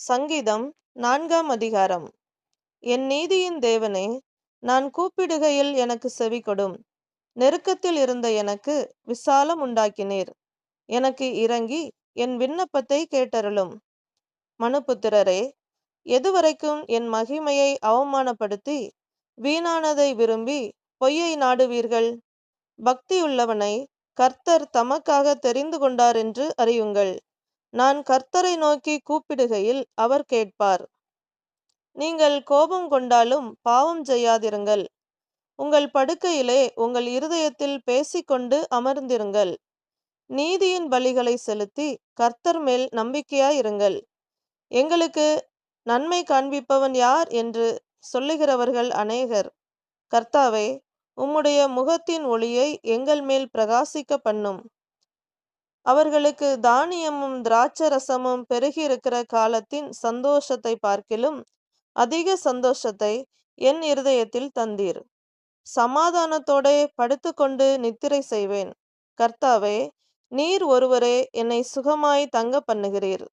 சங்கீதம் 4ஆம் அதிகாரம். என் நீதியின் தேவனே, நான் கூப்பிடுகையில் எனக்கு செவிகொடும். நெருக்கத்தில் இருந்த எனக்கு விசாலம் உண்டாக்கினீர். எனக்கு இரங்கி என் விண்ணப்பத்தை கேட்டருளும். மனுபுத்திரரே, எதுவரைக்கும் என் மகிமையை அவமானப்படுத்தி வீணானதை விரும்பி பொய்யை நாடுவீர்கள்? பக்தியுள்ளவனை கர்த்தர் தமக்காக தெரிந்து கொண்டார் என்று அறியுங்கள். நான் கர்த்தரை நோக்கி கூப்பிடுகையில் அவர் கேட்பார். நீங்கள் கோபம் கொண்டாலும் பாவம் செய்யாதிருங்கள். உங்கள் படுக்கையிலே உங்கள் இருதயத்தில் பேசிக்கொண்டு அமர்ந்திருங்கள். நீதியின் பலிகளை செலுத்தி கர்த்தர் மேல் நம்பிக்கையாயிருங்கள். எங்களுக்கு நன்மை காண்பிப்பவன் யார் என்று சொல்லுகிறவர்கள் அநேகர். கர்த்தாவே, உம்முடைய முகத்தின் ஒளியை எங்கள் மேல் பிரகாசிக்க பண்ணும். அவர்களுக்கு தானியமும் திராட்சரசமும் பெருகியிருக்கிற காலத்தின் சந்தோஷத்தை பார்க்கிலும் அதிக சந்தோஷத்தை என் இருதயத்தில் தந்தீர். சமாதானத்தோடே படுத்துக்கொண்டு நித்திரை செய்வேன். கர்த்தாவே, நீர் ஒருவரே என்னை சுகமாய் தங்க பண்ணுகிறீர்.